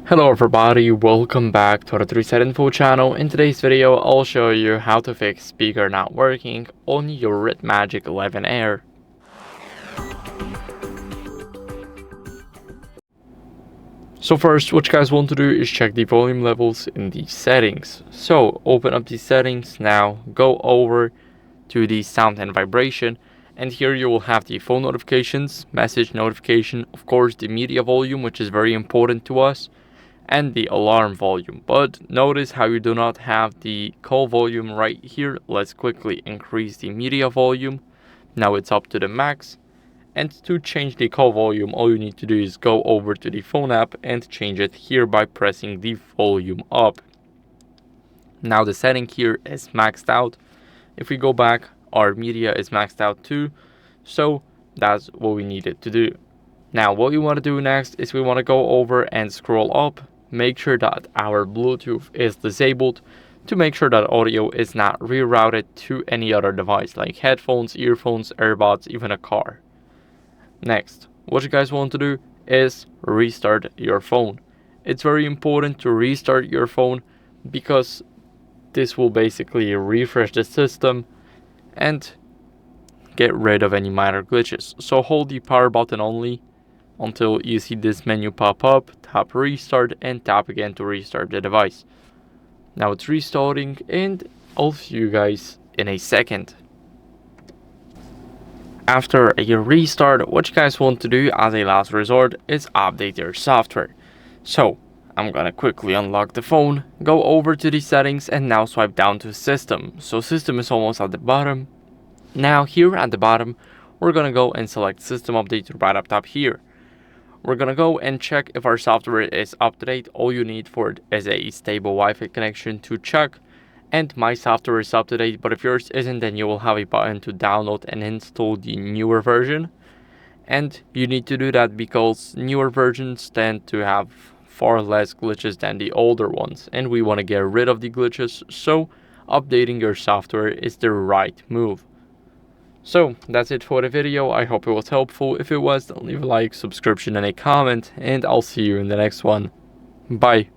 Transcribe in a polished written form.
Hello everybody, welcome back to the HardReset.Info channel. In today's video, I'll show you how to fix speaker not working on your RedMagic 11 Air. So first, what you guys want to do is check the volume levels in the settings. So open up the settings now, go over to the sound and vibration, and here you will have the phone notifications, message notification, of course the media volume, which is very important to us, and the alarm volume. But notice how you do not have the call volume right here. Let's quickly increase the media volume. Now it's up to the max. And to change the call volume, all you need to do is go over to the phone app and change it here by pressing the volume up. Now the setting here is maxed out. If we go back, our media is maxed out too. So that's what we needed to do. Now what we want to do next is we want to go over and scroll up. Make sure that our Bluetooth is disabled to make sure that audio is not rerouted to any other device like headphones, earphones, earbuds, even a car. Next, what you guys want to do is restart your phone. It's very important to restart your phone because this will basically refresh the system and get rid of any minor glitches. So hold the power button only until you see this menu pop up, tap restart and tap again to restart the device. Now it's restarting and I'll see you guys in a second. After a restart, what you guys want to do as a last resort is update your software. So I'm gonna quickly unlock the phone, go over to the settings and now swipe down to system. So system is almost at the bottom. Now here at the bottom, we're gonna go and select system update right up top here. We're gonna go and check if our software is up to date. All you need for it is a stable Wi-Fi connection to check, and my software is up to date, but if yours isn't, then you will have a button to download and install the newer version. And you need to do that because newer versions tend to have far less glitches than the older ones, and we want to get rid of the glitches, so updating your software is the right move. So that's it for the video. I hope it was helpful. If it was, then leave a like, subscription and a comment, and I'll see you in the next one. Bye.